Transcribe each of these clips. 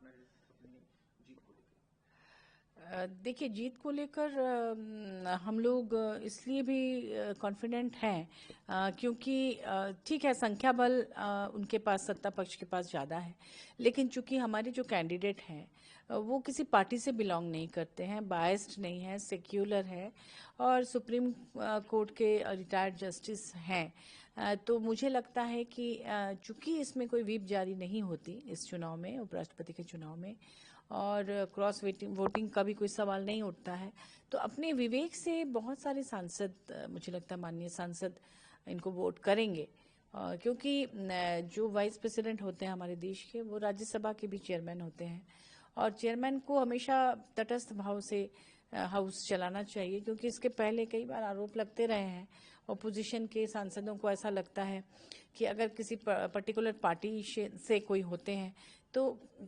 Partner अपनी जीत को लेकर? देखिए, जीत को लेकर हम लोग इसलिए भी कॉन्फिडेंट हैं क्योंकि ठीक है, संख्या बल उनके पास, सत्ता पक्ष के पास ज़्यादा है, लेकिन चूंकि हमारे जो कैंडिडेट हैं वो किसी पार्टी से बिलोंग नहीं करते हैं, बायस्ड नहीं है, सेक्युलर है और सुप्रीम कोर्ट के रिटायर्ड जस्टिस हैं। तो मुझे लगता है कि चूंकि इसमें कोई व्हिप जारी नहीं होती इस चुनाव में, उपराष्ट्रपति के चुनाव में, और क्रॉस वोटिंग का भी कोई सवाल नहीं उठता है, तो अपने विवेक से बहुत सारे सांसद, मुझे लगता है माननीय सांसद, इनको वोट करेंगे। क्योंकि जो वाइस प्रेसिडेंट होते हैं हमारे देश के, वो राज्यसभा के भी चेयरमैन होते हैं और चेयरमैन को हमेशा तटस्थ भाव से हाउस चलाना चाहिए, क्योंकि इसके पहले कई बार आरोप लगते रहे हैं ऑपोजिशन के सांसदों को। ऐसा लगता है कि अगर किसी पर्टिकुलर पार्टी से कोई होते हैं तो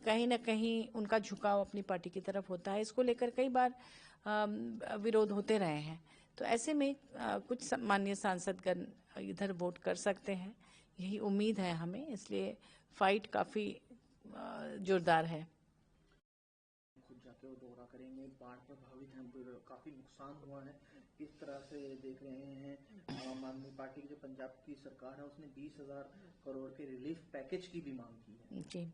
कहीं ना कहीं उनका झुकाव अपनी पार्टी की तरफ होता है। इसको लेकर कई बार विरोध होते रहे हैं। तो ऐसे में कुछ माननीय सांसदगण इधर वोट कर सकते हैं, यही उम्मीद है हमें, इसलिए फाइट काफ़ी जोरदार है। खुद जाके वो दौरा करेंगे, बाढ़ प्रभावित हैं, काफी नुकसान हुआ है, किस तरह से देख रहे हैं? आम आदमी पार्टी की जो पंजाब की सरकार है उसने 20,000 करोड़ के रिलीफ पैकेज की भी मांग की है। जी,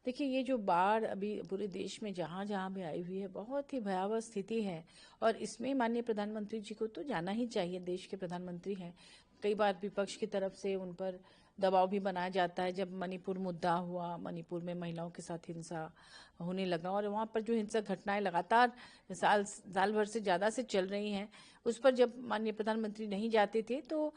देखिए, ये जो बाढ़ अभी पूरे देश में जहाँ जहाँ भी आई हुई है, बहुत ही भयावह स्थिति है और इसमें माननीय प्रधानमंत्री जी को तो जाना ही चाहिए, देश के प्रधानमंत्री हैं। कई बार विपक्ष की तरफ से उन पर दबाव भी बनाया जाता है। जब मणिपुर मुद्दा हुआ, मणिपुर में महिलाओं के साथ हिंसा होने लगा और वहाँ पर जो हिंसक घटनाएं लगातार साल भर से ज़्यादा से चल रही हैं, उस पर जब माननीय प्रधानमंत्री नहीं जाते थे तो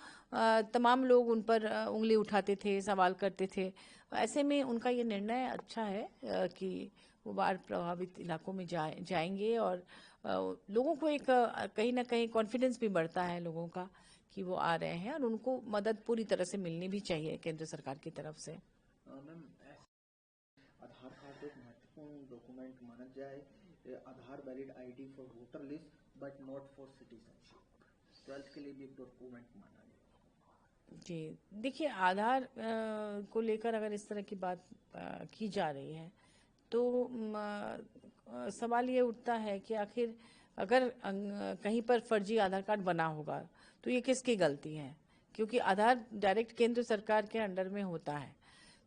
तमाम लोग उन पर उंगली उठाते थे, सवाल करते थे। ऐसे में उनका ये निर्णय अच्छा है कि वो बाढ़ प्रभावित इलाकों में जाएंगे और लोगों को एक कहीं ना कहीं कॉन्फिडेंस भी बढ़ता है लोगों का कि वो आ रहे हैं और उनको मदद पूरी तरह से मिलनी भी चाहिए केंद्र सरकार की तरफ से। मैम, आधार कार्ड एक महत्वपूर्ण डॉक्यूमेंट माना जाए, Aadhaar valid ID for voter list but not for citizenship, 12th के लिए भी एक डॉक्यूमेंट माना गया। जी, देखिए, आधार को लेकर अगर इस तरह की बात की जा रही है तो सवाल ये उठता है कि आखिर अगर कहीं पर फर्जी आधार कार्ड बना होगा तो ये किसकी गलती है, क्योंकि आधार डायरेक्ट केंद्र सरकार के अंडर में होता है।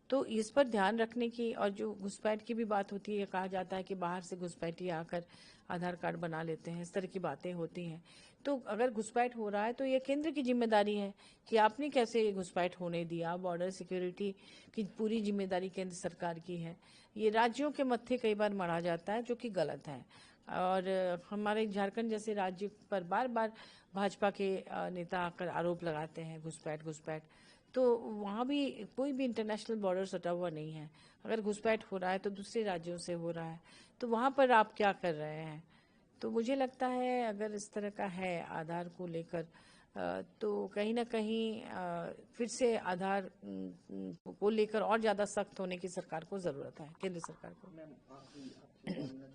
तो इस पर ध्यान रखने की, और जो घुसपैठ की भी बात होती है, कहा जाता है कि बाहर से घुसपैठी आकर आधार कार्ड बना लेते हैं, इस तरह की बातें होती हैं। तो अगर घुसपैठ हो रहा है तो ये केंद्र की जिम्मेदारी है कि आपने कैसे ये घुसपैठ होने दिया। बॉर्डर सिक्योरिटी की पूरी जिम्मेदारी केंद्र सरकार की है, ये राज्यों के मत्थे कई बार मढ़ा जाता है, जो कि गलत है। और हमारे झारखंड जैसे राज्य पर बार बार भाजपा के नेता आकर आरोप लगाते हैं घुसपैठ घुसपैठ, तो वहाँ भी कोई भी इंटरनेशनल बॉर्डर सटा हुआ नहीं है। अगर घुसपैठ हो रहा है तो दूसरे राज्यों से हो रहा है, तो वहाँ पर आप क्या कर रहे हैं? तो मुझे लगता है अगर इस तरह का है आधार को लेकर तो कहीं ना कहीं फिर से आधार को लेकर और ज़्यादा सख्त होने की सरकार को ज़रूरत है, केंद्र सरकार को। मैम, आखिरी आपसे सवाल लेना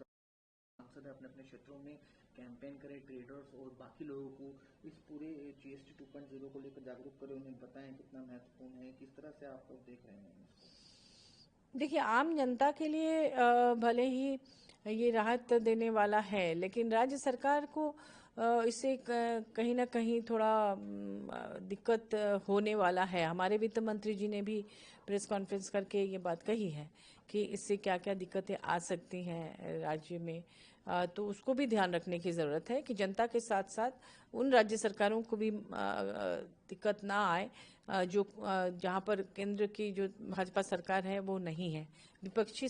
सांसद अपने अपने क्षेत्रों में कैंपेन करें, ट्रेडर्स और बाकी लोगों को इस पूरे GST 2.0 को लेकर जागरूक करें, उन्हें बताएं कितना महत्वपूर्ण है, किस तरह से आप लोग देख रहे हैं इसको? देखिए, आम जनता के लिए भले ही ये राहत देने वाला है, लेकिन राज्य सरकार को इससे कहीं ना कहीं थोड़ा दिक्कत होने वाला है। हमारे वित्त मंत्री जी ने भी प्रेस कॉन्फ्रेंस करके ये बात कही है कि इससे क्या क्या दिक्कतें आ सकती हैं राज्य में। तो उसको भी ध्यान रखने की ज़रूरत है कि जनता के साथ साथ उन राज्य सरकारों को भी दिक्कत ना आए जो जहाँ पर केंद्र की जो भाजपा सरकार है वो नहीं है। विपक्षी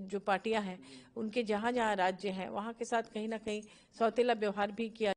जो पार्टियां हैं उनके जहाँ जहाँ राज्य हैं वहाँ के साथ कहीं ना कहीं सौतेला व्यवहार भी किया